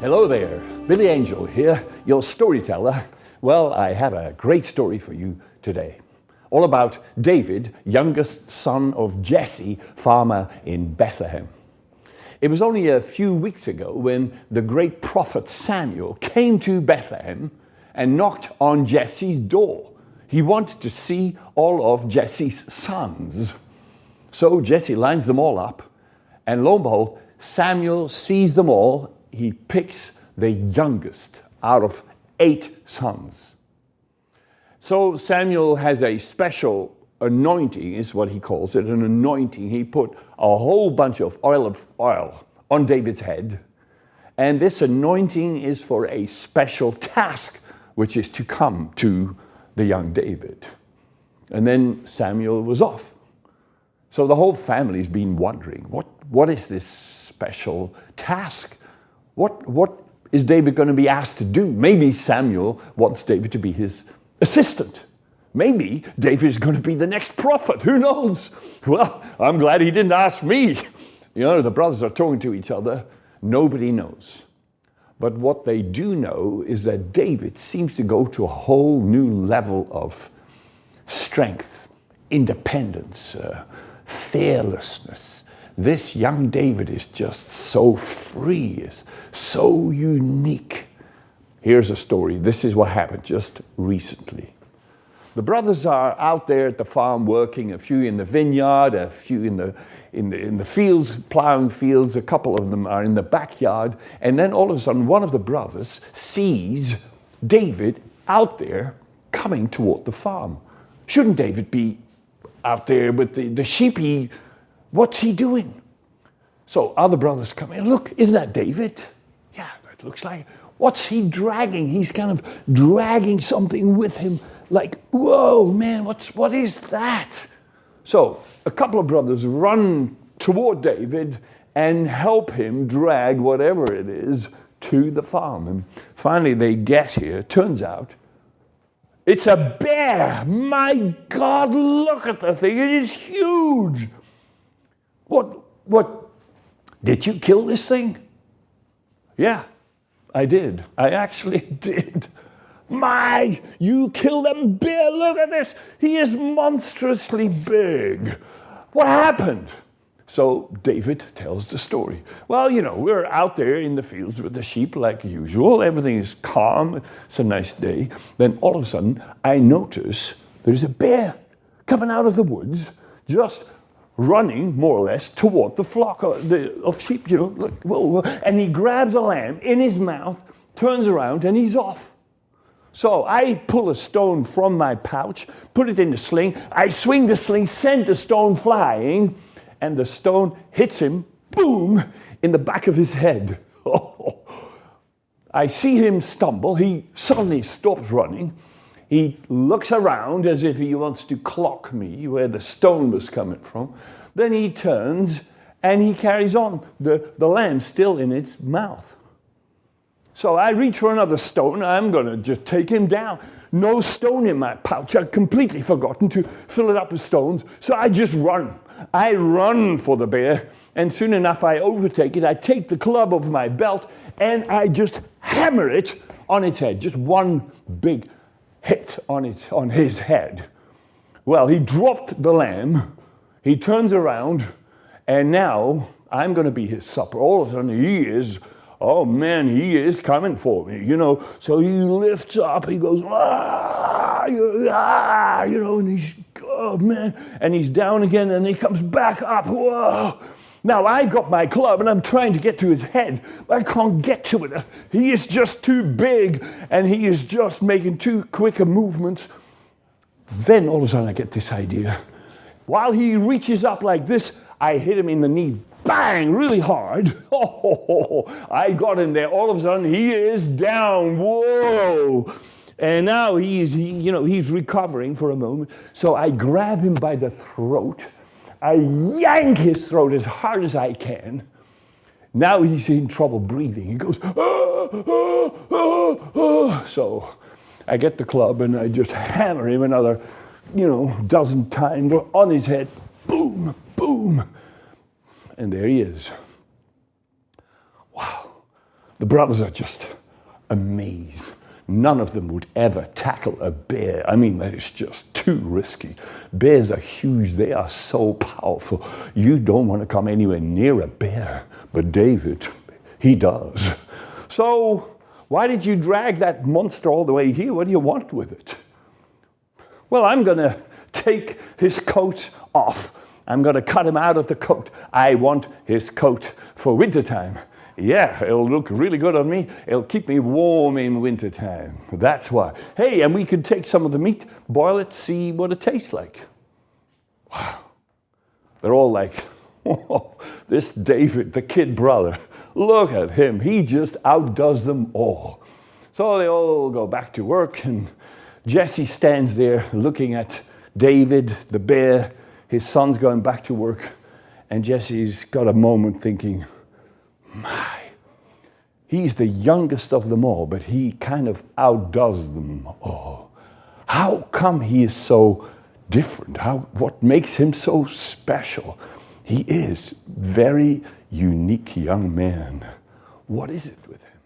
Hello there, Billy Angel here, your storyteller. Well, I have a great story for you today. All about David, youngest son of Jesse, farmer in Bethlehem. It was only a few weeks ago when the great prophet Samuel came to Bethlehem and knocked on Jesse's door. He wanted to see all of Jesse's sons. So Jesse lines them all up, and lo and behold, Samuel sees them all. He picks the youngest out of 8 sons. So Samuel has a special anointing, is what he calls it, an anointing. He put a whole bunch of oil on David's head. And this anointing is for a special task, which is to come to the young David. And then Samuel was off. So the whole family's been wondering, what is this special task? What is David going to be asked to do? Maybe Samuel wants David to be his assistant. Maybe David is going to be the next prophet. Who knows? Well, I'm glad he didn't ask me. You know, the brothers are talking to each other. Nobody knows. But what they do know is that David seems to go to a whole new level of strength, independence, fearlessness. This young David is just so free, is so unique. Here's a story. This is what happened just recently. The brothers are out there at the farm working, a few in the vineyard, a few in the fields, plowing fields, a couple of them are in the backyard, and then all of a sudden one of the brothers sees David out there coming toward the farm. Shouldn't David be out there with the sheep? What's he doing? So other brothers come in. Look, isn't that David? Yeah, that looks like it. What's he dragging? He's kind of dragging something with him. Like, whoa, man, what is that? So a couple of brothers run toward David and help him drag whatever it is to the farm. And finally they get here. Turns out it's a bear. My God, look at the thing. It is huge. What, did you kill this thing? Yeah, I did. I actually did. You killed a bear. Look at this. He is monstrously big. What happened? So David tells the story. Well, you know, we're out there in the fields with the sheep like usual. Everything is calm. It's a nice day. Then all of a sudden, I notice there's a bear coming out of the woods, just running more or less toward the flock of sheep, you know, and he grabs a lamb in his mouth, turns around, and he's off. So I pull a stone from my pouch, put it in the sling, I swing the sling, send the stone flying, and the stone hits him, boom, in the back of his head. I see him stumble, he suddenly stops running. He looks around as if he wants to clock me where the stone was coming from. Then he turns and he carries on, the lamb still in its mouth. So I reach for another stone. I'm going to just take him down. No stone in my pouch. I'd completely forgotten to fill it up with stones. So I just run. I run for the bear. And soon enough I overtake it. I take the club of my belt and I just hammer it on its head. Just one big hit on his head. Well, he dropped the lamb, he turns around, and now I'm going to be his supper. All of a sudden he is coming for me, you know. So he lifts up, he goes, you know, and he's, oh man, and he's down again, and he comes back up, whoa. Now I got my club and I'm trying to get to his head. I can't get to it. He is just too big and he is just making too quick a movements. Then all of a sudden I get this idea. While he reaches up like this, I hit him in the knee. Bang! Really hard. I got him there. All of a sudden he is down. Whoa! And now he's recovering for a moment. So I grab him by the throat. I yank his throat as hard as I can. Now he's in trouble breathing. He goes, So I get the club and I just hammer him another, dozen times on his head. Boom, boom. And there he is. Wow. The brothers are just amazed. None of them would ever tackle a bear. I mean, that is just too risky. Bears are huge. They are so powerful. You don't want to come anywhere near a bear. But David, he does. So why did you drag that monster all the way here? What do you want with it? Well, I'm going to take his coat off. I'm going to cut him out of the coat. I want his coat for wintertime. Yeah, it'll look really good on me. It'll keep me warm in wintertime. That's why. Hey, and we could take some of the meat, boil it, see what it tastes like. Wow. They're all like, oh, this David, the kid brother, look at him. He just outdoes them all. So they all go back to work, and Jesse stands there looking at David, the bear. His son's going back to work, and Jesse's got a moment thinking, my, he's the youngest of them all, but he kind of outdoes them all. How come he is so different? What makes him so special? He is very unique young man. What is it with him?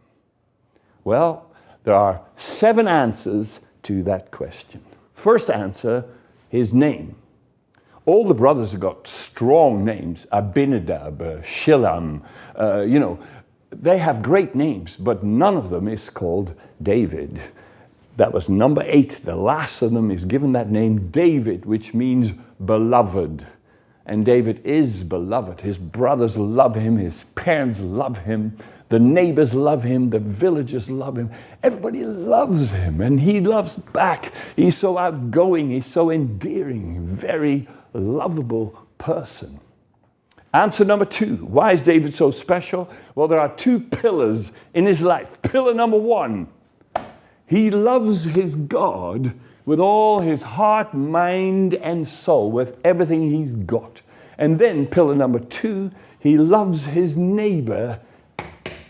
Well, there are 7 answers to that question. First answer, his name. All the brothers have got strong names. Abinadab, Shillam, they have great names, but none of them is called David. That was number 8. The last of them is given that name, David, which means beloved. And David is beloved. His brothers love him. His parents love him. The neighbors love him. The villagers love him. Everybody loves him, and he loves back. He's so outgoing. He's so endearing. Very lovable person. Answer number 2. Why is David so special? Well, there are 2 pillars in his life. Pillar number 1, he loves his God with all his heart, mind, and soul, with everything he's got. And then pillar number 2, he loves his neighbor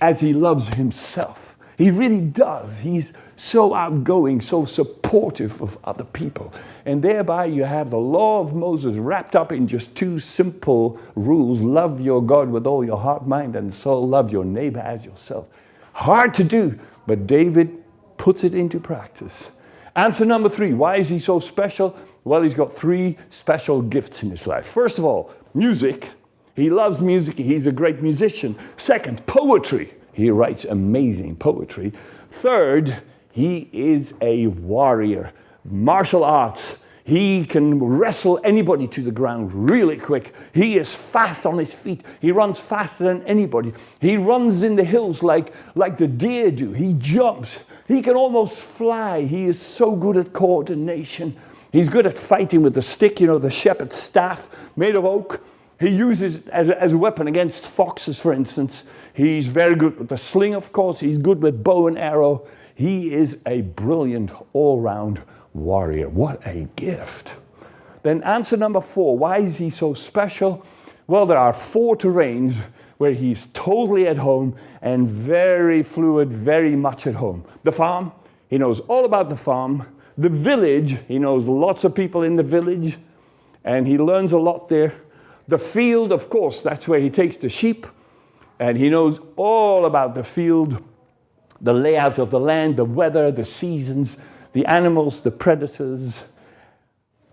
as he loves himself. He really does. He's so outgoing, so supportive of other people. And thereby you have the law of Moses wrapped up in just 2 simple rules. Love your God with all your heart, mind, and soul. Love your neighbor as yourself. Hard to do, but David puts it into practice. Answer number 3, why is he so special? Well, he's got 3 special gifts in his life. First of all, music. He loves music. He's a great musician. Second, poetry. He writes amazing poetry. Third, he is a warrior. Martial arts. He can wrestle anybody to the ground really quick. He is fast on his feet. He runs faster than anybody. He runs in the hills like the deer do. He jumps. He can almost fly. He is so good at coordination. He's good at fighting with the stick, the shepherd's staff made of oak. He uses it as a weapon against foxes, for instance. He's very good with the sling, of course. He's good with bow and arrow. He is a brilliant all-round warrior. What a gift. Then answer number 4, why is he so special? Well, there are 4 terrains where he's totally at home and very fluid, very much at home. The farm, he knows all about the farm. The village, he knows lots of people in the village, and he learns a lot there. The field, of course, that's where he takes the sheep, and he knows all about the field, the layout of the land, the weather, the seasons, the animals, the predators.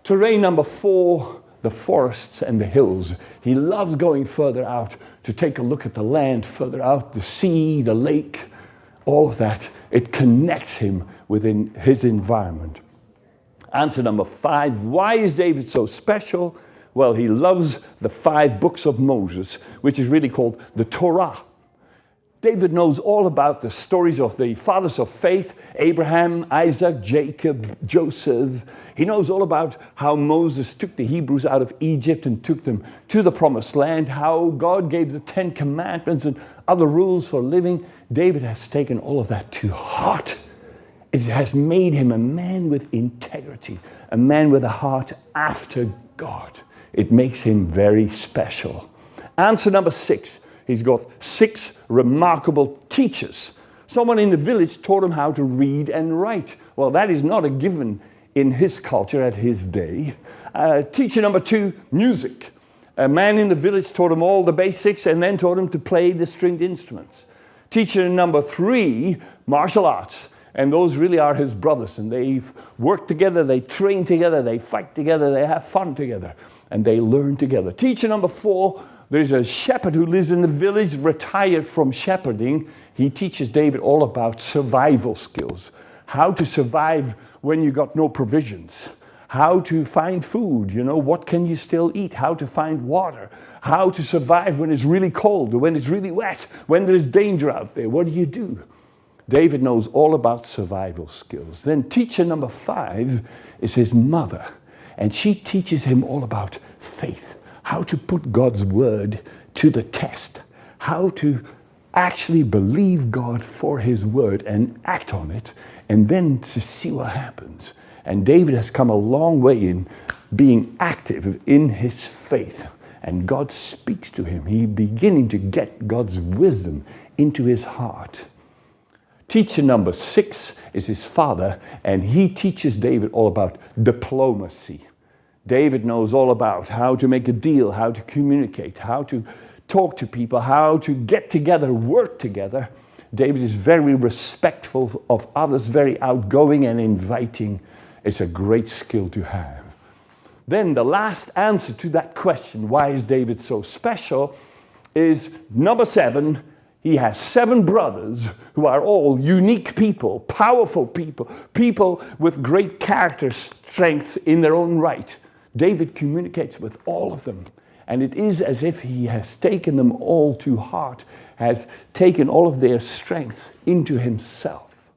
Terrain number 4, the forests and the hills. He loves going further out to take a look at the land further out, the sea, the lake, all of that. It connects him within his environment. Answer number 5, why is David so special? Well, he loves the 5 books of Moses, which is really called the Torah. David knows all about the stories of the fathers of faith, Abraham, Isaac, Jacob, Joseph. He knows all about how Moses took the Hebrews out of Egypt and took them to the promised land, how God gave the 10 commandments and other rules for living. David has taken all of that to heart. It has made him a man with integrity, a man with a heart after God. It makes him very special. Answer number 6. He's got 6 remarkable teachers. Someone in the village taught him how to read and write. Well, that is not a given in his culture at his day. Teacher number 2, music. A man in the village taught him all the basics and then taught him to play the stringed instruments. Teacher number 3, martial arts. And those really are his brothers. And they've worked together, they train together, they fight together, they have fun together. And they learn together. Teacher number 4, there's a shepherd who lives in the village, retired from shepherding. He teaches David all about survival skills. How to survive when you got no provisions. How to find food, what can you still eat? How to find water. How to survive when it's really cold, when it's really wet, when there's danger out there. What do you do? David knows all about survival skills. Then teacher number 5 is his mother. And she teaches him all about faith. How to put God's word to the test. How to actually believe God for his word and act on it. And then to see what happens. And David has come a long way in being active in his faith. And God speaks to him. He's beginning to get God's wisdom into his heart. Teacher number 6 is his father, and he teaches David all about diplomacy. David knows all about how to make a deal, how to communicate, how to talk to people, how to get together, work together. David is very respectful of others, very outgoing and inviting. It's a great skill to have. Then the last answer to that question, why is David so special, is number 7. He has 7 brothers who are all unique people, powerful people, people with great character strength in their own right. David communicates with all of them. And it is as if he has taken them all to heart, has taken all of their strengths into himself.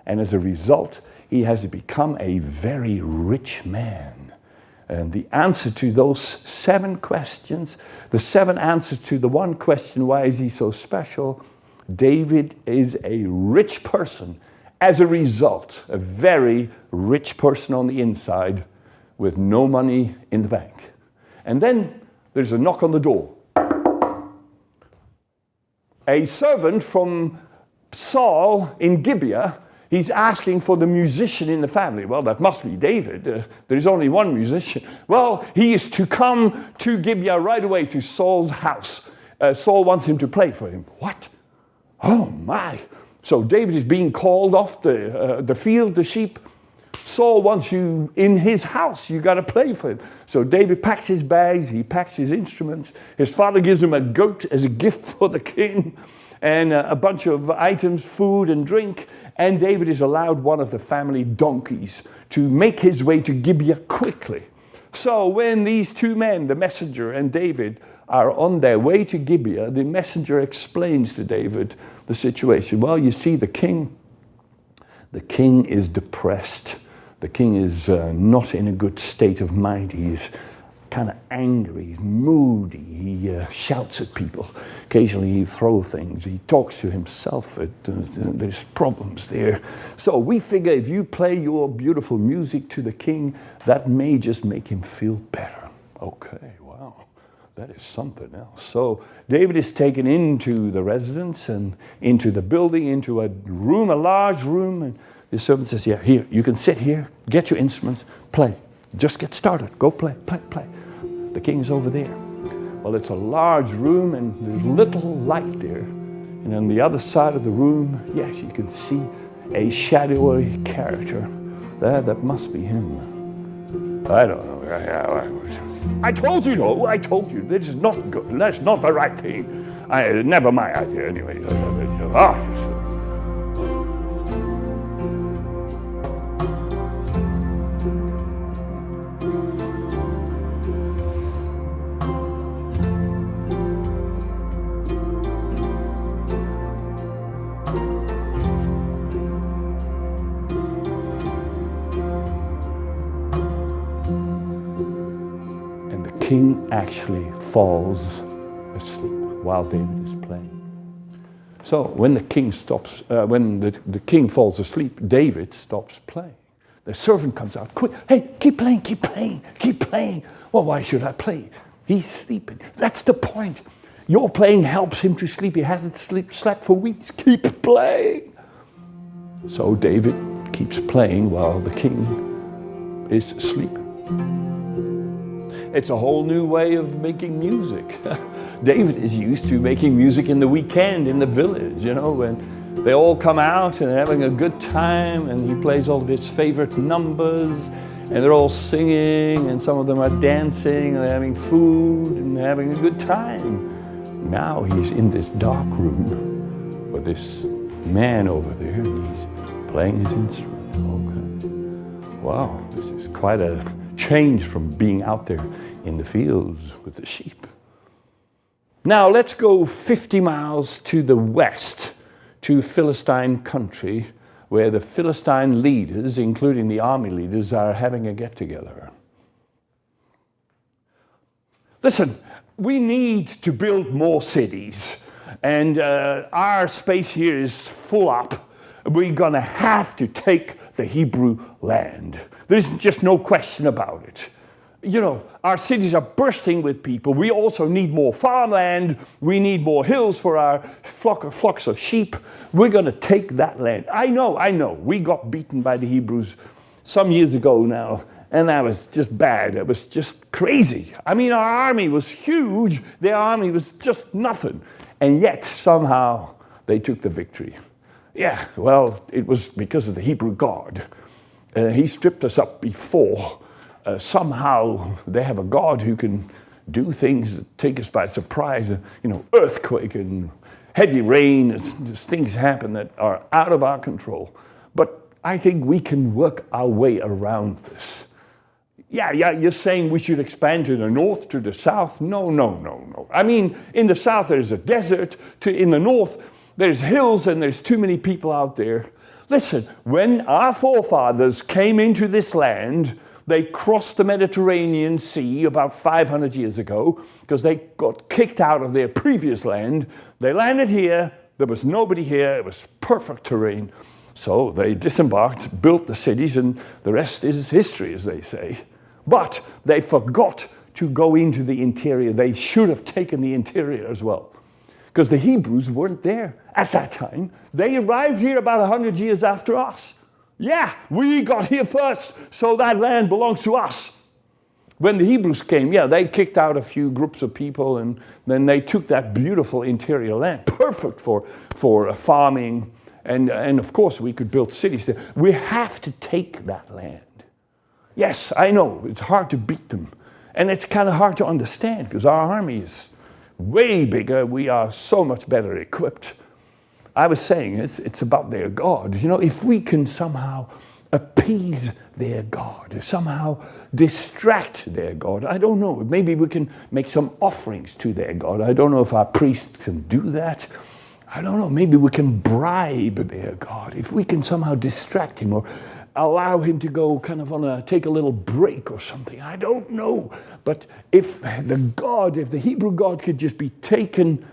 And as a result, he has become a very rich man. And the answer to those 7 questions, the 7 answers to the one question, why is he so special? David is a rich person. As a result, a very rich person on the inside with no money in the bank. And then there's a knock on the door. A servant from Saul in Gibeah, he's asking for the musician in the family. Well, that must be David. There's only one musician. Well, he is to come to Gibeah right away to Saul's house. Saul wants him to play for him. What? Oh my. So David is being called off the field, the sheep. Saul wants you in his house. You got to play for him. So David packs his bags. He packs his instruments. His father gives him a goat as a gift for the king. And a bunch of items, food and drink. And David is allowed one of the family donkeys to make his way to Gibeah quickly. So when these 2 men, the messenger and David, are on their way to Gibeah, the messenger explains to David the situation. Well, you see, the king is depressed. The king is not in a good state of mind. He's kind of angry, he's moody, he shouts at people. Occasionally he throws things, he talks to himself. There's problems there. So we figure if you play your beautiful music to the king, that may just make him feel better. Okay, wow, that is something else. So David is taken into the residence and into the building, into a room, a large room, and the servant says, yeah, here, you can sit here, get your instruments, play. Just get started, go play, play, play. The king's over there. Well, it's a large room and there's little light there. And on the other side of the room, yes, you can see a shadowy character. That must be him. I don't know. I told you no, I told you. This is not good. That's not the right thing. Never my idea anyway. King actually falls asleep while David is playing. So when the king stops, when the king falls asleep, David stops playing. The servant comes out, quick, hey, keep playing, keep playing, keep playing. Well, why should I play? He's sleeping. That's the point. Your playing helps him to sleep. He hasn't slept for weeks. Keep playing. So David keeps playing while the king is asleep. It's a whole new way of making music. David is used to making music in the weekend in the village, when they all come out and having a good time, and he plays all of his favorite numbers, and they're all singing, and some of them are dancing, and they're having food and having a good time. Now he's in this dark room with this man over there, and he's playing his instrument. Okay. Wow, this is quite a change from being out there in the fields with the sheep. Now let's go 50 miles to the west, to Philistine country, where the Philistine leaders, including the army leaders, are having a get-together. Listen, we need to build more cities, and our space here is full up. We're going to have to take the Hebrew land. There's just no question about it. Our cities are bursting with people. We also need more farmland. We need more hills for our flocks of sheep. We're going to take that land. I know. We got beaten by the Hebrews some years ago now, and that was just bad. It was just crazy. I mean, our army was huge. Their army was just nothing. And yet, somehow, they took the victory. Yeah, well, it was because of the Hebrew God. He stripped us up before. Somehow they have a God who can do things that take us by surprise. Earthquake and heavy rain, things happen that are out of our control. But I think we can work our way around this. Yeah, you're saying we should expand to the north, to the south? No. I mean, in the south there's a desert. In the north there's hills, and there's too many people out there. Listen, when our forefathers came into this land, they crossed the Mediterranean Sea about 500 years ago because they got kicked out of their previous land. They landed here. There was nobody here. It was perfect terrain. So they disembarked, built the cities, and the rest is history, as they say. But they forgot to go into the interior. They should have taken the interior as well, because the Hebrews weren't there at that time. They arrived here about 100 years after us. Yeah, we got here first, so that land belongs to us. When the Hebrews came, they kicked out a few groups of people, and then they took that beautiful interior land, perfect for farming, and of course we could build cities there. We have to take that land. Yes, I know, it's hard to beat them, and it's kind of hard to understand because our army is way bigger. We are so much better equipped. I was saying it's about their God. If we can somehow appease their God, somehow distract their God, I don't know. Maybe we can make some offerings to their God. I don't know if our priests can do that. I don't know. Maybe we can bribe their God. If we can somehow distract him or allow him to go kind of take a little break or something. I don't know. But if the Hebrew God could just be taken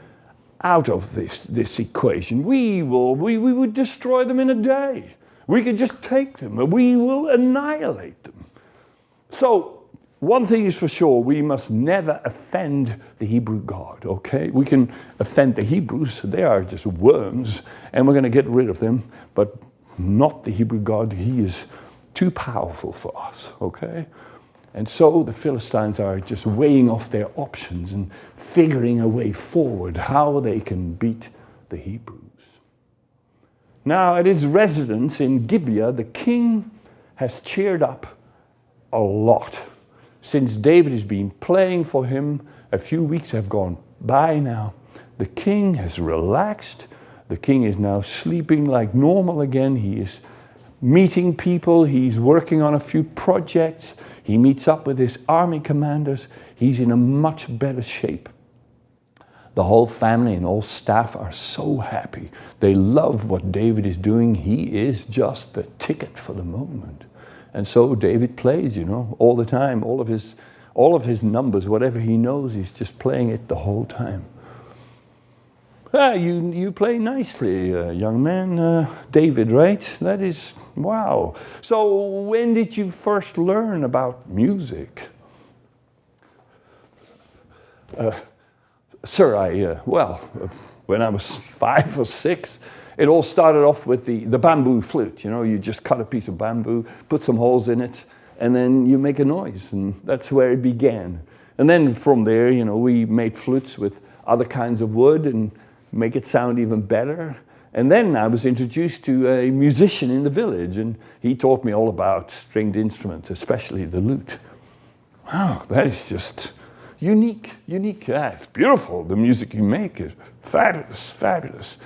out of this equation, we would destroy them in a day. We could just take them and we will annihilate them. So one thing is for sure, we must never offend the Hebrew God, okay? We can offend the Hebrews, they are just worms, and we're going to get rid of them, but not the Hebrew God. He is too powerful for us, okay? And so the Philistines are just weighing off their options and figuring a way forward, how they can beat the Hebrews. Now, at his residence in Gibeah, the king has cheered up a lot. Since David has been playing for him, a few weeks have gone by now. The king has relaxed. The king is now sleeping like normal again. He is meeting people. He's working on a few projects. He meets up with his army commanders. He's in a much better shape. The whole family and all staff are so happy. They love what David is doing. He is just the ticket for the moment. And so David plays, all the time. All of his numbers, whatever he knows, he's just playing it the whole time. You play nicely, young man. David, right? That is, wow. So when did you first learn about music? Sir, when I was 5 or 6, it all started off with the bamboo flute. You just cut a piece of bamboo, put some holes in it, and then you make a noise, and that's where it began. And then from there, we made flutes with other kinds of wood and make it sound even better. And then I was introduced to a musician in the village, and he taught me all about stringed instruments, especially the lute. Wow, that is just unique. Yeah, it's beautiful. The music you make is fabulous.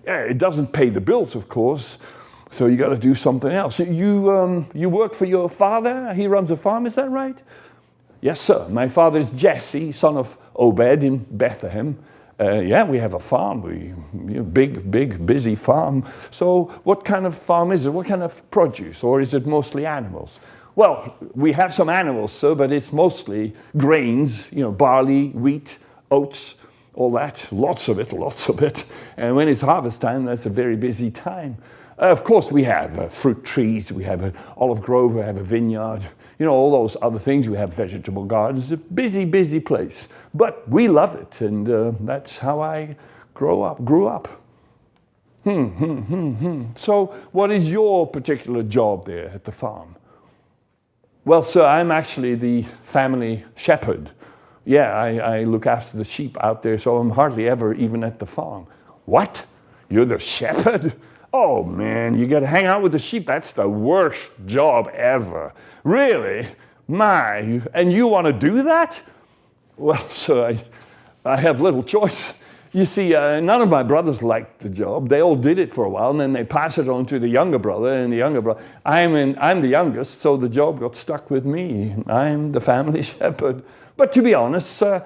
Yeah, it doesn't pay the bills, of course, so you got to do something else. You work for your father? He runs a farm, is that right? Yes, sir. My father is Jesse, son of Obed in Bethlehem. Yeah, we have a farm, big, busy farm. So what kind of farm is it? What kind of produce? Or is it mostly animals? Well, we have some animals, sir, but it's mostly grains, barley, wheat, oats, all that. Lots of it. And when it's harvest time, that's a very busy time. Of course, we have fruit trees, we have an olive grove, we have a vineyard, all those other things. We have vegetable gardens. It's a busy place. But we love it, and that's how I grew up. So what is your particular job there at the farm? Well, sir, I'm actually the family shepherd. Yeah, I look after the sheep out there, so I'm hardly ever even at the farm. What? You're the shepherd? Oh, man, you got to hang out with the sheep. That's the worst job ever. Really? And you want to do that? Well, sir, I have little choice. You see, none of my brothers liked the job. They all did it for a while, and then they pass it on to the younger brother, and the younger brother. I'm the youngest, so the job got stuck with me. I'm the family shepherd. But to be honest, sir,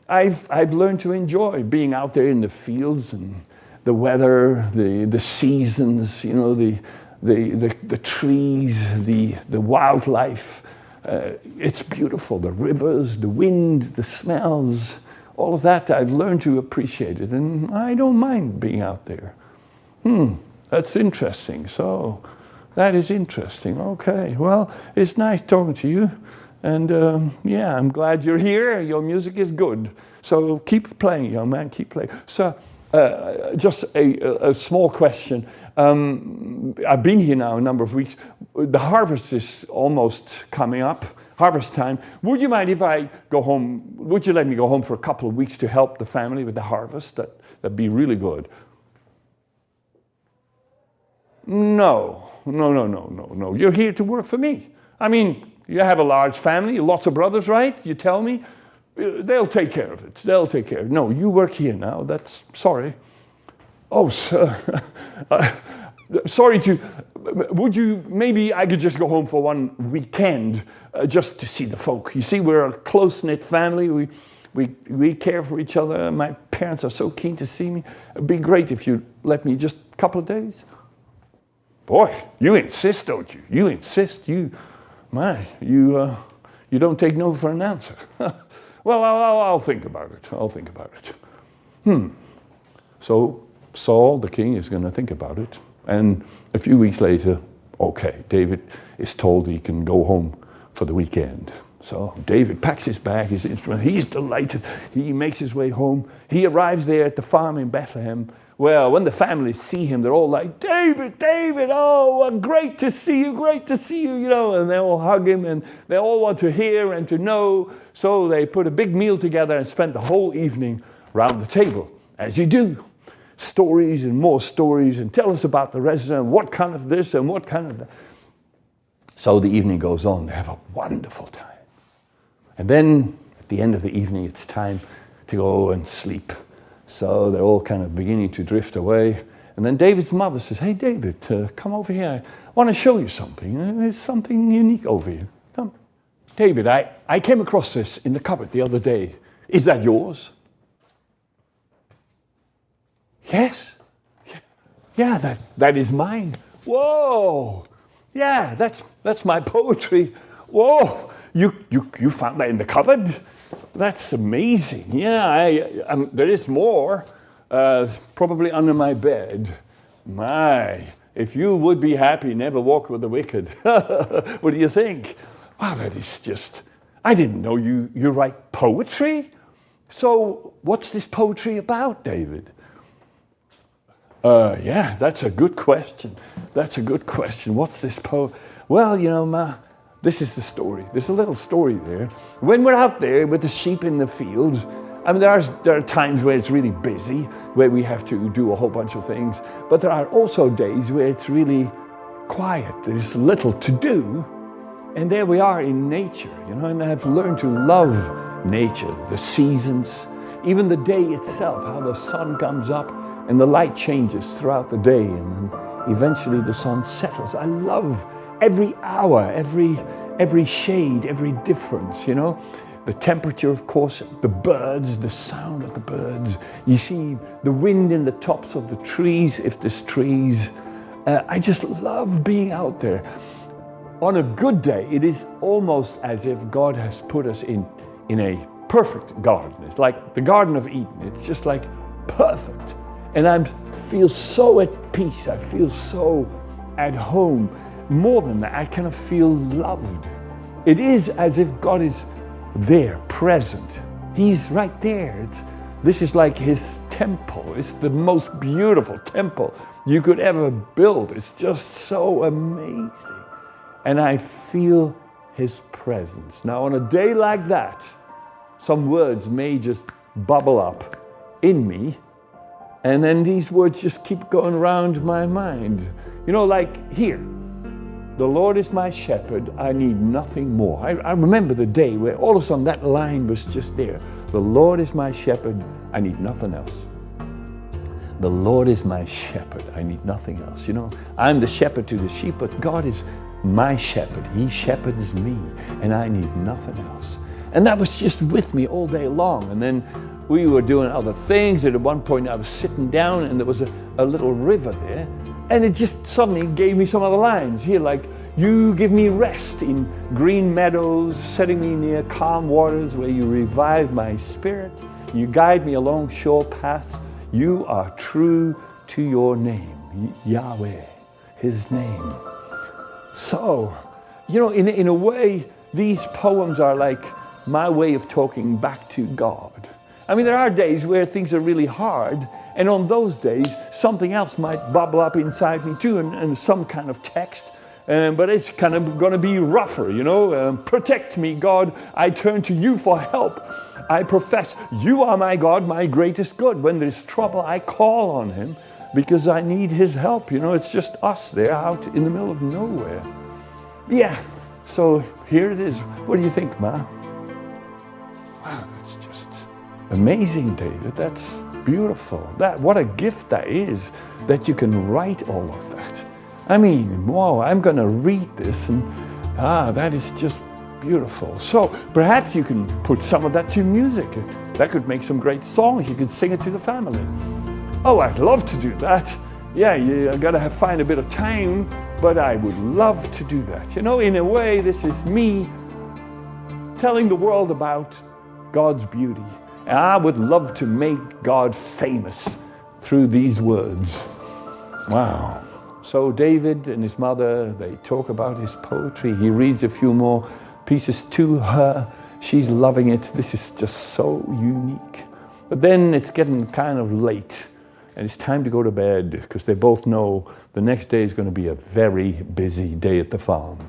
I've learned to enjoy being out there in the fields and the weather, the seasons, the trees, the wildlife. It's beautiful. The rivers, the wind, the smells, all of that. I've learned to appreciate it, and I don't mind being out there. That's interesting. So that is interesting. Okay. Well, it's nice talking to you, and I'm glad you're here. Your music is good. So keep playing, young man. Keep playing. So. Just a small question. I've been here now a number of weeks. The harvest is almost coming up, harvest time. Would you mind if I go home? Would you let me go home for a couple of weeks to help the family with the harvest? That'd be really good. No. You're here to work for me. I mean, you have a large family, lots of brothers, right? You tell me. They'll take care of it. No, you work here now. Sorry. Oh, sir. Would you, maybe I could just go home for one weekend just to see the folk. You see, we're a close-knit family. We care for each other. My parents are so keen to see me. It'd be great if you let me just a couple of days. Boy, you insist, don't you? You insist. You don't take no for an answer. Well, I'll think about it. So Saul, the king, is going to think about it. And a few weeks later, okay, David is told he can go home for the weekend. So David packs his bag, his instrument. He's delighted. He makes his way home. He arrives there at the farm in Bethlehem. Well, when the family see him, they're all like, David, oh, great to see you, and they all hug him, and they all want to hear and to know. So they put a big meal together and spent the whole evening round the table, as you do. Stories and more stories, and tell us about the resident, what kind of this and what kind of that. So the evening goes on. They have a wonderful time. And then at the end of the evening, it's time to go and sleep. So they're all kind of beginning to drift away. And then David's mother says, hey, David, come over here. I want to show you something. There's something unique over here. Come. David, I came across this in the cupboard the other day. Is that yours? Yes. Yeah, that is mine. Whoa. Yeah, that's my poetry. Whoa. You found that in the cupboard? That's amazing. Yeah, there is more, probably under my bed. If you would be happy, never walk with the wicked. What do you think? Wow, that is just, I didn't know you write poetry. So what's this poetry about, David? Yeah, that's a good question. What's this Well, this is the story. There's a little story there. When we're out there with the sheep in the field, I mean, there are times where it's really busy, where we have to do a whole bunch of things, but there are also days where it's really quiet. There's little to do, and there we are in nature, and I've learned to love nature, the seasons, even the day itself, how the sun comes up and the light changes throughout the day, and then eventually the sun settles. I love every hour, every shade, every difference, The temperature, of course, the birds, the sound of the birds. You see the wind in the tops of the trees, if there's trees. I just love being out there. On a good day, it is almost as if God has put us in a perfect garden. It's like the Garden of Eden. It's just like perfect. And I feel so at peace. I feel so at home. More than that, I kind of feel loved. It is as if God is there, present. He's right there. This is like his temple. It's the most beautiful temple you could ever build. It's just so amazing. And I feel his presence. Now, on a day like that, some words may just bubble up in me, and then these words just keep going around my mind. Like here, the Lord is my shepherd, I need nothing more. I remember the day where all of a sudden that line was just there. The Lord is my shepherd, I need nothing else. The Lord is my shepherd, I need nothing else. I'm the shepherd to the sheep, but God is my shepherd. He shepherds me, and I need nothing else. And that was just with me all day long. And then we were doing other things. And at one point I was sitting down, and there was a little river there. And it just suddenly gave me some other lines here, like, you give me rest in green meadows, setting me near calm waters where you revive my spirit. You guide me along sure paths. You are true to your name, Yahweh, his name. So, in a way, these poems are like my way of talking back to God. I mean, there are days where things are really hard, and on those days, something else might bubble up inside me too, and some kind of text, but it's kind of going to be rougher, Protect me, God, I turn to you for help. I profess, you are my God, my greatest good. When there's trouble, I call on him because I need his help. It's just us there out in the middle of nowhere. Yeah, so here it is. What do you think, Ma? Wow, that's just amazing, David. That's beautiful. What a gift that is, that you can write all of that. I mean, wow, I'm going to read this, and that is just beautiful. So perhaps you can put some of that to music. That could make some great songs. You could sing it to the family. Oh, I'd love to do that. Yeah, you got to find a bit of time, but I would love to do that. In a way, this is me telling the world about God's beauty. And I would love to make God famous through these words. Wow. So David and his mother, they talk about his poetry. He reads a few more pieces to her. She's loving it. This is just so unique. But then it's getting kind of late, and it's time to go to bed, because they both know the next day is going to be a very busy day at the farm.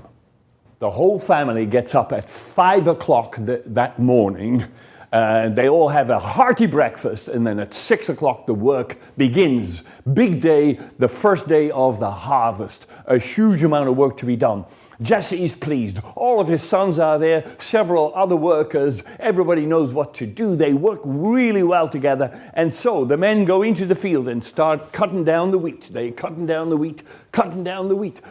The whole family gets up at 5 o'clock that morning. They all have a hearty breakfast, and then at 6 o'clock the work begins. Big day, the first day of the harvest. A huge amount of work to be done. Jesse is pleased. All of his sons are there, several other workers. Everybody knows what to do. They work really well together. And so the men go into the field and start cutting down the wheat. They're cutting down the wheat.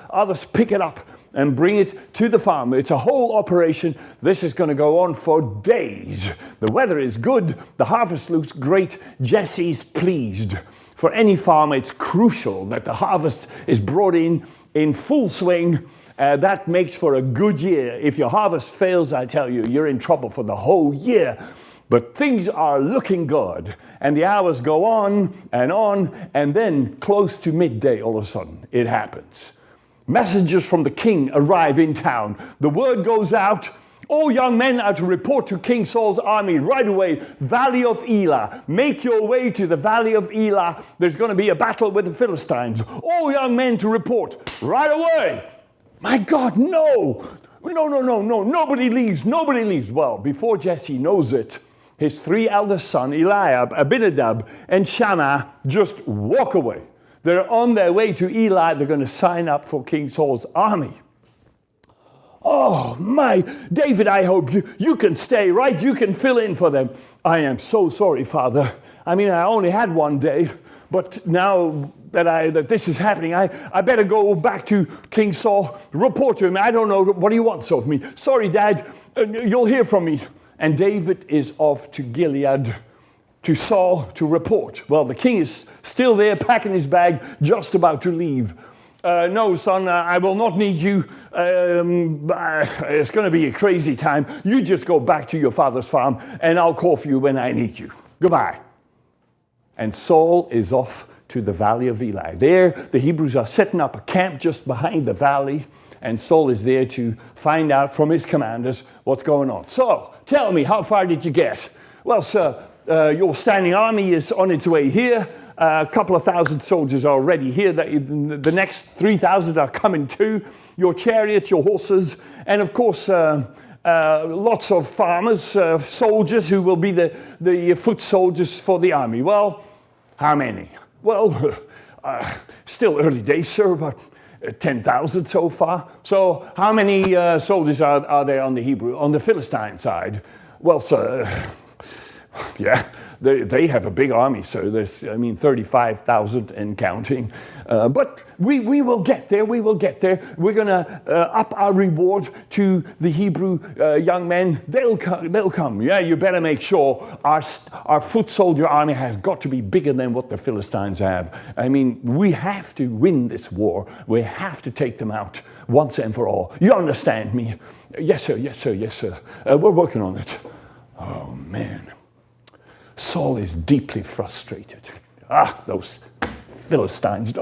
Others pick it up and bring it to the farm. It's a whole operation. This is going to go on for days. The weather is good. The harvest looks great. Jesse's pleased. For any farmer, it's crucial that the harvest is brought in full swing. That makes for a good year. If your harvest fails, I tell you, you're in trouble for the whole year. But things are looking good, and the hours go on, and then close to midday, all of a sudden, it happens. Messengers from the king arrive in town. The word goes out, all young men are to report to King Saul's army right away. Valley of Elah. Make your way to the Valley of Elah. There's going to be a battle with the Philistines. All young men to report right away. My God, no. Nobody leaves. Well, before Jesse knows it, his 3 eldest sons, Eliab, Abinadab, and Shammah, just walk away. They're on their way to Eli. They're going to sign up for King Saul's army. Oh, my, David, I hope you can stay, right? You can fill in for them. I am so sorry, Father. I mean, I only had 1 day, but now that this is happening, I better go back to King Saul, report to him. I don't know, what he wants of me. Sorry, Dad, you'll hear from me. And David is off to Gilead, to Saul, to report. Well, the king is still there, packing his bag, just about to leave. No, son, I will not need you. It's going to be a crazy time. You just go back to your father's farm, and I'll call for you when I need you. Goodbye. And Saul is off to the valley of Eli. There, the Hebrews are setting up a camp just behind the valley, and Saul is there to find out from his commanders what's going on. So, tell me, how far did you get? Well, sir, your standing army is on its way here. A couple of thousand soldiers are already here. The next 3,000 are coming too. Your chariots, your horses, and of course, lots of farmers, soldiers who will be the foot soldiers for the army. Well, how many? Well, still early days, sir, about 10,000 so far. So how many soldiers are there on the Philistine side? Well, sir, yeah, they have a big army, sir. There's, 35,000 and counting. But we will get there. We will get there. We're going to up our reward to the Hebrew young men. They'll come. Yeah, you better make sure our foot soldier army has got to be bigger than what the Philistines have. We have to win this war. We have to take them out once and for all. You understand me? Yes, sir. Yes, sir. Yes, sir. We're working on it. Oh, man. Saul is deeply frustrated. Those Philistines,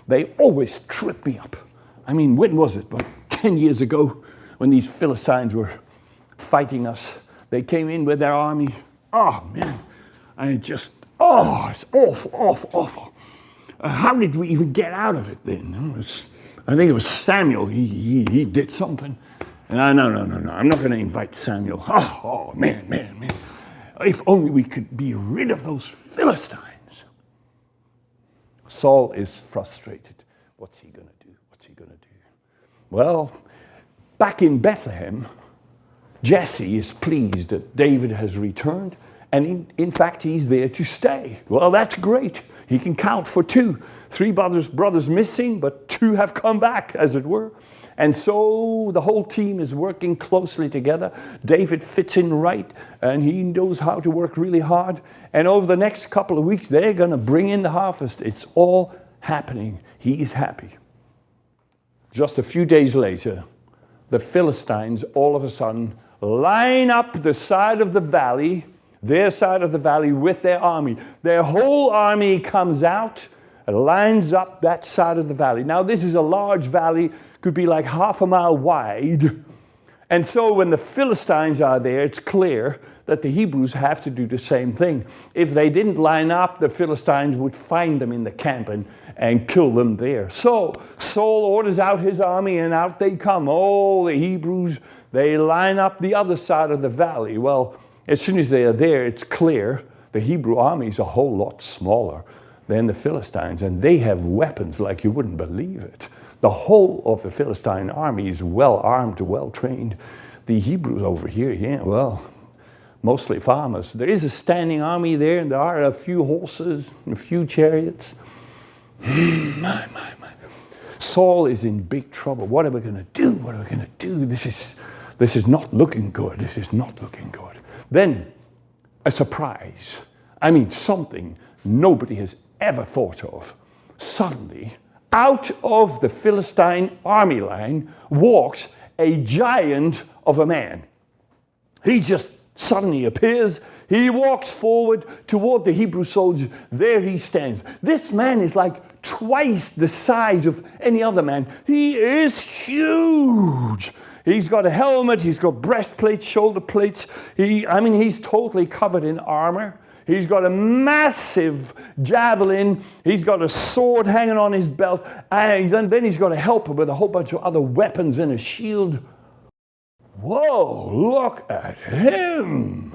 they always trip me up. When was it? About 10 years ago, when these Philistines were fighting us. They came in with their army. Oh, man. It's awful. How did we even get out of it then? I think it was Samuel. He did something. No. I'm not going to invite Samuel. Oh, man. If only we could be rid of those Philistines. Saul is frustrated. What's he going to do? Well, back in Bethlehem, Jesse is pleased that David has returned, and in fact, he's there to stay. Well, that's great. He can count for 2. 3 brothers missing, but 2 have come back, as it were. And so the whole team is working closely together. David fits in right, and he knows how to work really hard. And over the next couple of weeks, they're going to bring in the harvest. It's all happening. He's happy. Just a few days later, the Philistines all of a sudden line up the side of the valley, their side of the valley, with their army. Their whole army comes out and lines up that side of the valley. Now, this is a large valley, could be like half a mile wide. And so when the Philistines are there, it's clear that the Hebrews have to do the same thing. If they didn't line up, the Philistines would find them in the camp and kill them there. So Saul orders out his army, and out they come. Oh, the Hebrews, they line up the other side of the valley. Well, as soon as they are there, it's clear the Hebrew army is a whole lot smaller than the Philistines, and they have weapons like you wouldn't believe it. The whole of the Philistine army is well armed, well trained. The Hebrews over here, mostly farmers. There is a standing army there, and there are a few horses and a few chariots. My. Saul is in big trouble. What are we going to do? This is not looking good. Then, a surprise. Something nobody has ever thought of. Suddenly, out of the Philistine army line walks a giant of a man. He just suddenly appears. He walks forward toward the Hebrew soldier. There he stands. This man is like twice the size of any other man. He is huge. He's got a helmet. He's got breastplates, shoulder plates. He's totally covered in armor. He's got a massive javelin. He's got a sword hanging on his belt. And then he's got a helper with a whole bunch of other weapons and a shield. Whoa, look at him.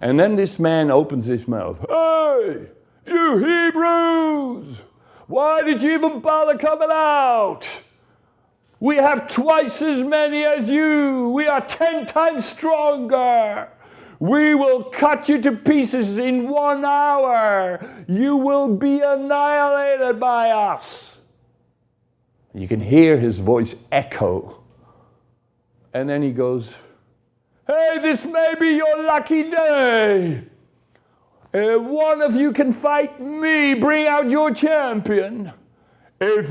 And then this man opens his mouth. Hey, you Hebrews! Why did you even bother coming out? We have twice as many as you. We are 10 times stronger. We will cut you to pieces in 1 hour. You will be annihilated by us. You can hear his voice echo. And then he goes, hey, this may be your lucky day. One of you can fight me. Bring out your champion. If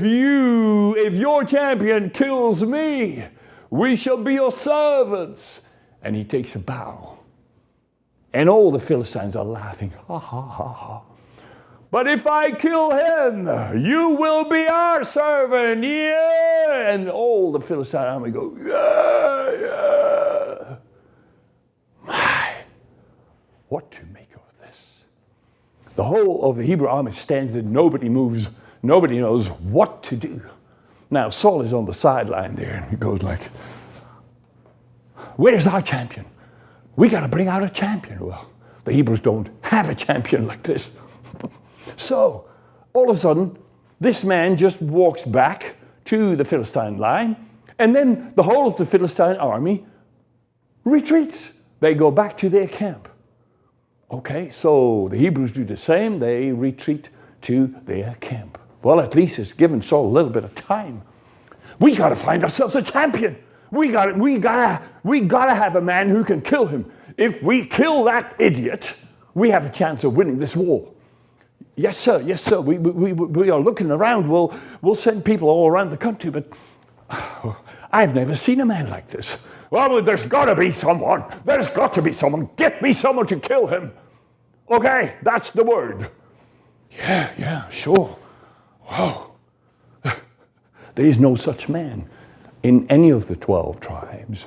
your champion kills me, we shall be your servants. And he takes a bow. And all the Philistines are laughing. Ha, ha, ha, ha. But if I kill him, you will be our servant. Yeah. And all the Philistine army go, yeah, yeah. My, what to make of this? The whole of the Hebrew army stands and nobody moves. Nobody knows what to do. Now, Saul is on the sideline there, and he goes like, where's our champion? We got to bring out a champion. Well, the Hebrews don't have a champion like this. So, all of a sudden, this man just walks back to the Philistine line, and then the whole of the Philistine army retreats. They go back to their camp. Okay, so the Hebrews do the same. They retreat to their camp. Well, at least it's given Saul a little bit of time. We got to find ourselves a champion. We gotta have a man who can kill him. If we kill that idiot, we have a chance of winning this war. Yes, sir. Yes, sir. We are looking around. We'll send people all around the country, but I've never seen a man like this. Well, there's got to be someone. There's got to be someone. Get me someone to kill him. Okay, that's the word. Yeah, sure. Wow. There is no such man in any of the 12 tribes.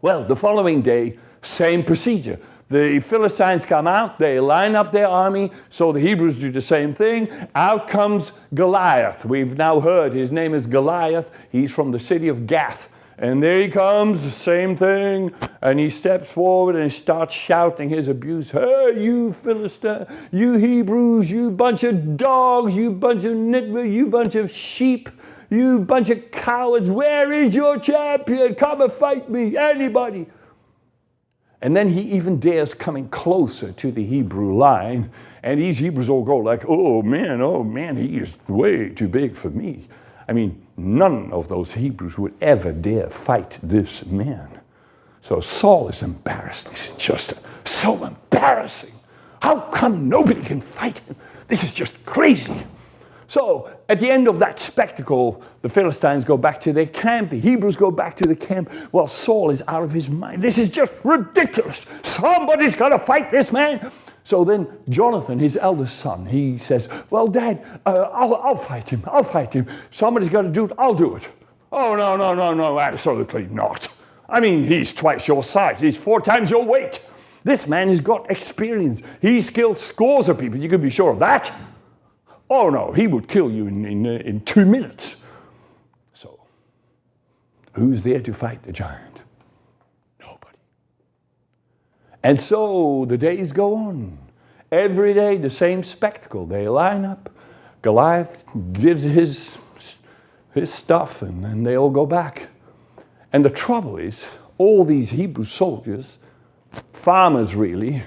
Well, the following day, same procedure. The Philistines come out, they line up their army, so the Hebrews do the same thing. Out comes Goliath. We've now heard his name is Goliath. He's from the city of Gath. And there he comes, same thing, and he steps forward and starts shouting his abuse. Hey, you Philistines, you Hebrews, you bunch of dogs, you bunch of nitwits, you bunch of sheep, you bunch of cowards, where is your champion? Come and fight me, anybody. And then he even dares coming closer to the Hebrew line, and these Hebrews all go like, oh man, he is way too big for me. I mean, none of those Hebrews would ever dare fight this man. So Saul is embarrassed. This is just so embarrassing. How come nobody can fight him? This is just crazy. So at the end of that spectacle, the Philistines go back to their camp. The Hebrews go back to the camp. Well, Saul is out of his mind. This is just ridiculous. Somebody's got to fight this man. So then Jonathan, his eldest son, he says, well, Dad, I'll fight him. I'll fight him. Somebody's got to do it. I'll do it. Oh, no, absolutely not. I mean, he's twice your size. He's 4 times your weight. This man has got experience. He's killed scores of people. You can be sure of that. Oh, no, he would kill you in 2 minutes. So, who's there to fight the giant? And so the days go on. Every day the same spectacle. They line up. Goliath gives his stuff and then they all go back. And the trouble is, all these Hebrew soldiers, farmers really,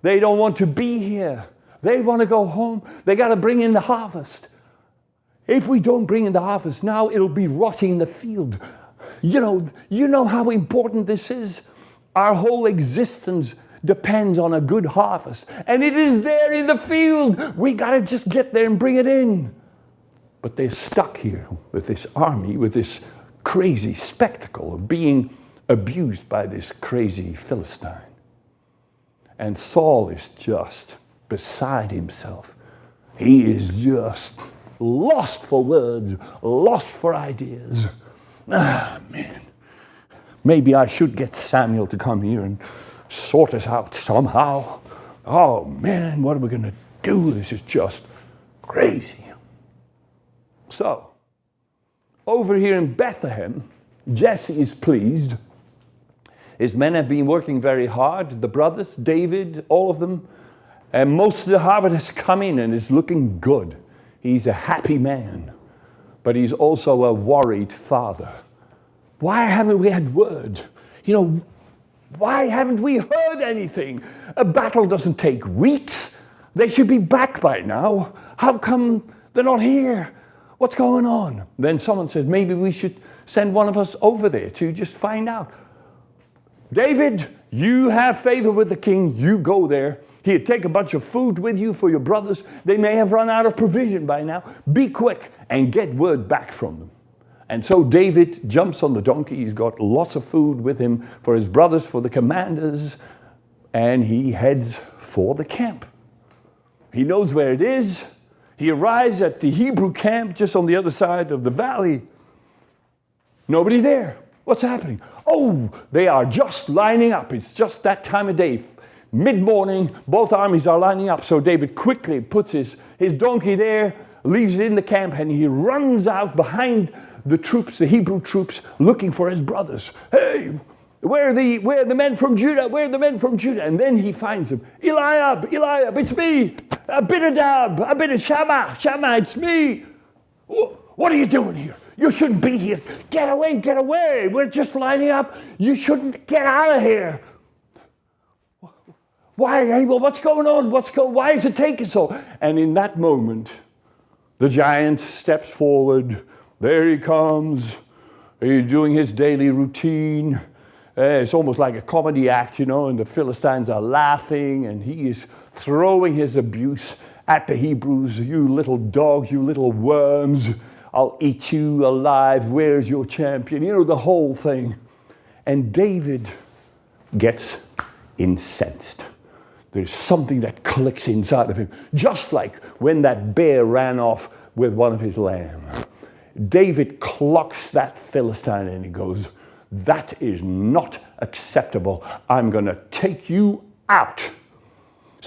they don't want to be here. They want to go home. They got to bring in the harvest. If we don't bring in the harvest now, it'll be rotting in the field. You know how important this is? Our whole existence depends on a good harvest. And it is there in the field. We got to just get there and bring it in. But they're stuck here with this army, with this crazy spectacle of being abused by this crazy Philistine. And Saul is just beside himself. He is just lost for words, lost for ideas. Ah, man. Maybe I should get Samuel to come here and sort us out somehow. Oh man, what are we going to do? This is just crazy. So, over here in Bethlehem, Jesse is pleased. His men have been working very hard. The brothers, David, all of them. And most of the harvest has come in and is looking good. He's a happy man. But he's also a worried father. Why haven't we had word? Why haven't we heard anything? A battle doesn't take weeks. They should be back by now. How come they're not here? What's going on? Then someone says, maybe we should send one of us over there to just find out. David, you have favor with the king. You go there. Here, take a bunch of food with you for your brothers. They may have run out of provision by now. Be quick and get word back from them. And so David jumps on the donkey. He's got lots of food with him for his brothers, for the commanders, and he heads for the camp. He knows where it is. He arrives at the Hebrew camp just on the other side of the valley. Nobody there. What's happening? Oh, they are just lining up. It's just that time of day. Mid-morning, both armies are lining up. So David quickly puts his donkey there, leaves it in the camp, and he runs out behind the troops, the Hebrew troops, looking for his brothers. Hey, where are the men from Judah? Where are the men from Judah? And then he finds them. Eliab, it's me. Abinadab, Shammah, it's me. What are you doing here? You shouldn't be here. Get away. We're just lining up. You shouldn't get out of here. Why? Hey, well, what's going on? Why is it taking so? And in that moment, the giant steps forward. There he comes. He's doing his daily routine. It's almost like a comedy act, and the Philistines are laughing, and he is throwing his abuse at the Hebrews. You little dogs, you little worms. I'll eat you alive. Where's your champion? The whole thing. And David gets incensed. There's something that clicks inside of him, just like when that bear ran off with one of his lambs. David clocks that Philistine and he goes, that is not acceptable. I'm going to take you out.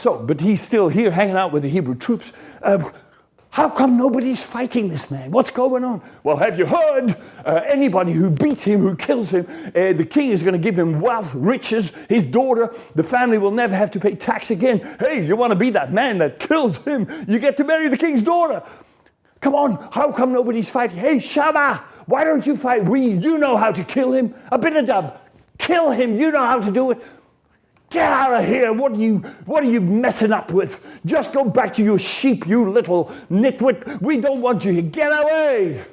But he's still here hanging out with the Hebrew troops. How come nobody's fighting this man? What's going on? Well, have you heard? Anybody who beats him, who kills him, the king is going to give him wealth, riches, his daughter. The family will never have to pay tax again. Hey, you want to be that man that kills him? You get to marry the king's daughter. Come on, how come nobody's fighting? Hey, Shammah, why don't you fight? You know how to kill him. Abinadab, kill him. You know how to do it. Get out of here. What are you messing up with? Just go back to your sheep, you little nitwit. We don't want you here. Get away.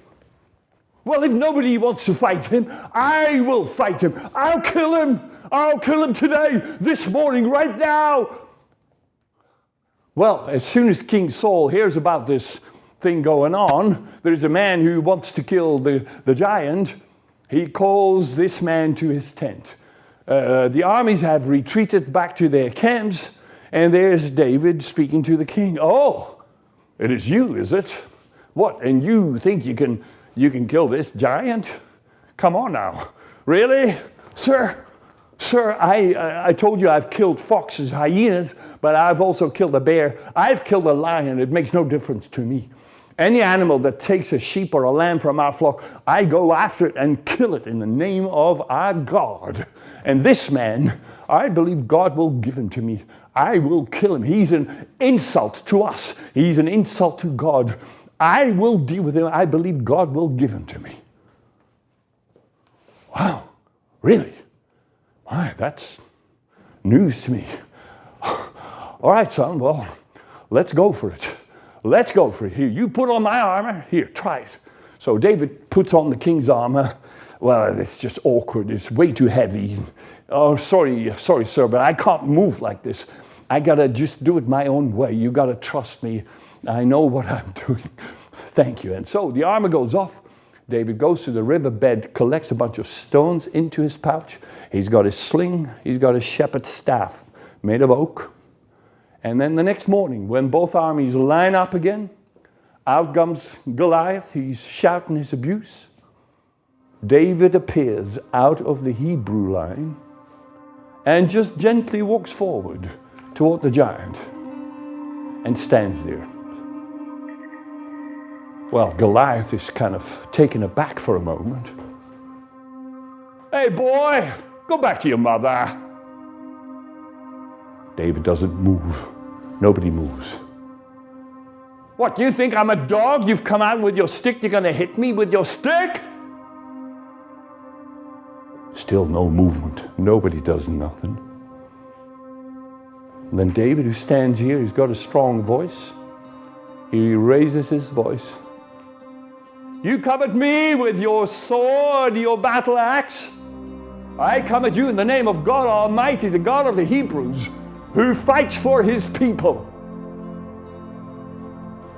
Well, if nobody wants to fight him, I will fight him. I'll kill him. I'll kill him today, this morning, right now. Well, as soon as King Saul hears about this thing going on, there's a man who wants to kill the giant. He calls this man to his tent. The armies have retreated back to their camps, and there's David speaking to the king. Oh, it is you, is it? What, and you think you can kill this giant? Come on now. Really? Sir, I told you I've killed foxes, hyenas, but I've also killed a bear. I've killed a lion. It makes no difference to me. Any animal that takes a sheep or a lamb from our flock, I go after it and kill it in the name of our God. And this man, I believe God will give him to me. I will kill him. He's an insult to us. He's an insult to God. I will deal with him. I believe God will give him to me. Wow, really? Why, that's news to me. All right, son, well, let's go for it. Let's go for it. Here, you put on my armor. Here, try it. So David puts on the king's armor. Well, it's just awkward. It's way too heavy. Oh, sorry, sir, but I can't move like this. I got to just do it my own way. You got to trust me. I know what I'm doing. Thank you. And so the armor goes off. David goes to the riverbed, collects a bunch of stones into his pouch. He's got his sling. He's got his shepherd's staff made of oak. And then the next morning, when both armies line up again, out comes Goliath. He's shouting his abuse. David appears out of the Hebrew line and just gently walks forward toward the giant and stands there. Well, Goliath is kind of taken aback for a moment. Hey, boy, Go back to your mother. David doesn't move. Nobody moves. What, do you think I'm a dog? You've come out with your stick, you're going to hit me with your stick? Still no movement. Nobody does nothing. And then David, who stands here, he's got a strong voice. He raises his voice. You come at me with your sword, your battle axe. I come at you in the name of God Almighty, the God of the Hebrews, who fights for his people.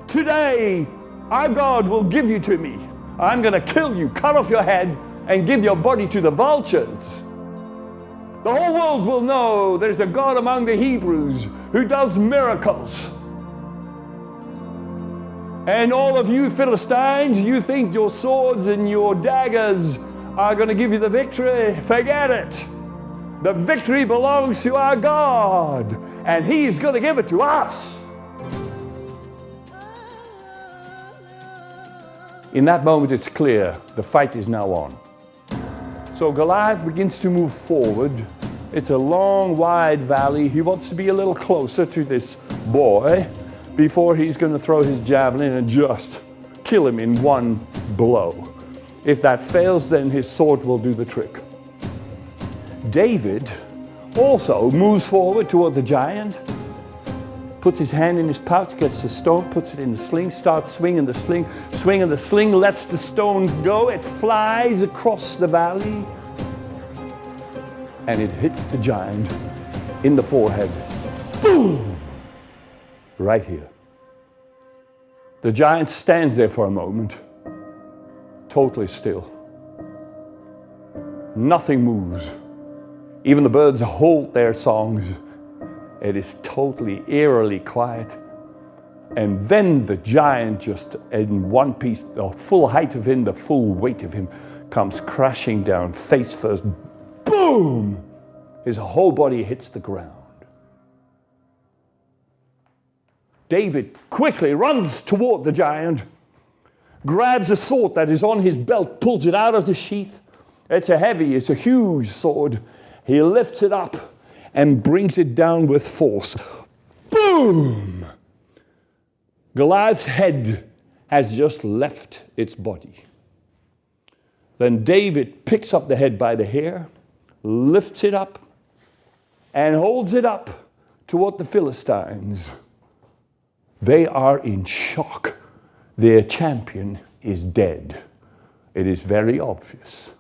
Today, our God will give you to me. I'm going to kill you, cut off your head, and give your body to the vultures. The whole world will know there's a God among the Hebrews who does miracles. And all of you Philistines, you think your swords and your daggers are going to give you the victory. Forget it. The victory belongs to our God, and he's going to give it to us. In that moment, it's clear the fight is now on. So Goliath begins to move forward. It's a long, wide valley. He wants to be a little closer to this boy before he's going to throw his javelin and just kill him in one blow. If that fails, then his sword will do the trick. David also moves forward toward the giant, puts his hand in his pouch, gets the stone, puts it in the sling, starts swinging the sling, lets the stone go. It flies across the valley, and it hits the giant in the forehead. Boom! Right here. The giant stands there for a moment, totally still. Nothing moves. Even the birds hold their songs. It is totally, eerily quiet. And then the giant, just in one piece, the full height of him, the full weight of him, comes crashing down, face first. Boom! His whole body hits the ground. David quickly runs toward the giant, grabs a sword that is on his belt, pulls it out of the sheath. It's a huge sword. He lifts it up and brings it down with force. Boom! Goliath's head has just left its body. Then David picks up the head by the hair, lifts it up, and holds it up toward the Philistines. They are in shock. Their champion is dead. It is very obvious.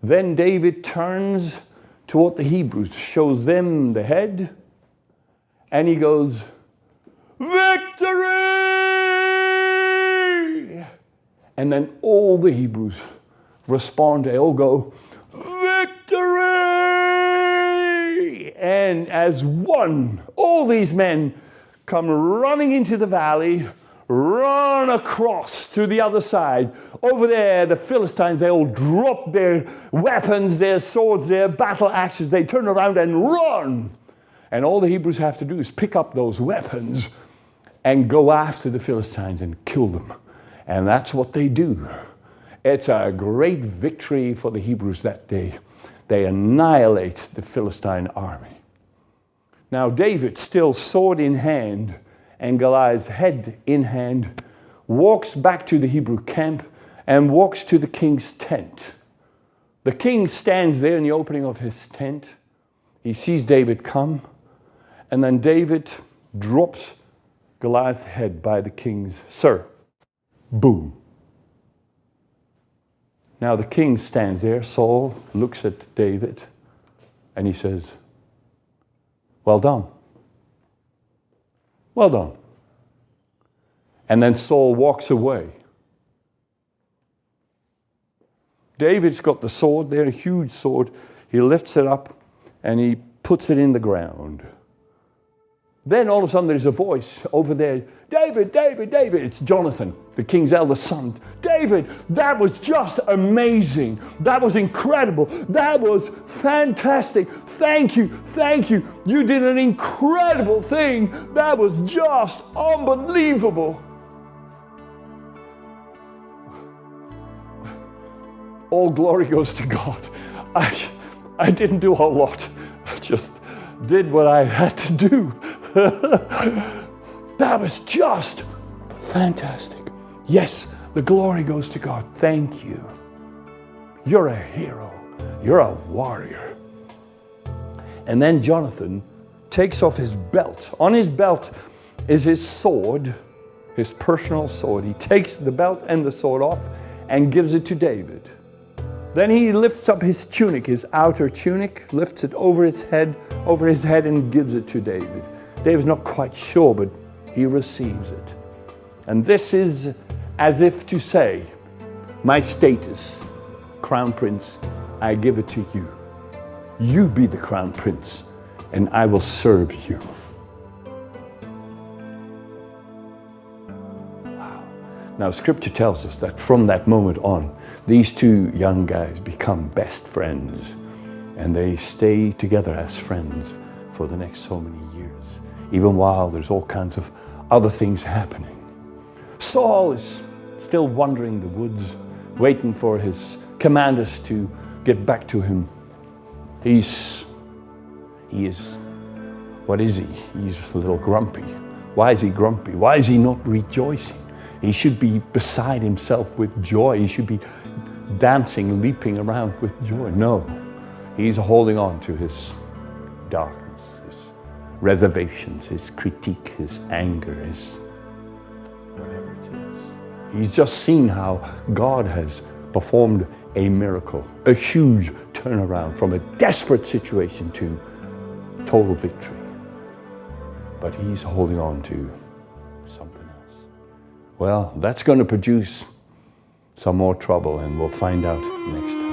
Then David turns toward the Hebrews, shows them the head, and he goes, "Victory!" And then all the Hebrews respond. They all go, "Victory!" And as one, all these men come running into the valley, run across to the other side. Over there, the Philistines, they all drop their weapons, their swords, their battle axes. They turn around and run. And all the Hebrews have to do is pick up those weapons and go after the Philistines and kill them. And that's what they do. It's a great victory for the Hebrews that day. They annihilate the Philistine army. Now David, still sword in hand and Goliath's head in hand, walks back to the Hebrew camp and walks to the king's tent. The king stands there in the opening of his tent. He sees David come, and then David drops Goliath's head by the king's sir. Boom. Now the king stands there. Saul looks at David and he says, "Well done. Well done." And then Saul walks away. David's got the sword there, a huge sword. He lifts it up and he puts it in the ground. Then all of a sudden there's a voice over there. "David, David, David." It's Jonathan, the king's eldest son. "David, that was just amazing. That was incredible. That was fantastic. Thank you, thank you. You did an incredible thing. That was just unbelievable." All glory goes to God. I didn't do a whole lot. I just did what I had to do. That was just fantastic. Yes, the glory goes to God. Thank you. You're a hero. You're a warrior. And then Jonathan takes off his belt. On his belt is his sword, his personal sword. He takes the belt and the sword off and gives it to David. Then he lifts up his tunic, his outer tunic, lifts it over his head and gives it to David. David's not quite sure, but he receives it. And this is as if to say, my status, crown prince, I give it to you. You be the crown prince, and I will serve you. Wow. Now, Scripture tells us that from that moment on, these two young guys become best friends, and they stay together as friends for the next so many years, even while there's all kinds of other things happening. Saul is still wandering the woods, waiting for his commanders to get back to him. He is, what is he? He's a little grumpy. Why is he grumpy? Why is he not rejoicing? He should be beside himself with joy. He should be dancing, leaping around with joy. No, he's holding on to his darkness, his reservations, his critique, his anger, his whatever it is. He's just seen how God has performed a miracle, a huge turnaround from a desperate situation to total victory. But he's holding on to something else. Well, that's going to produce some more trouble, and we'll find out next time.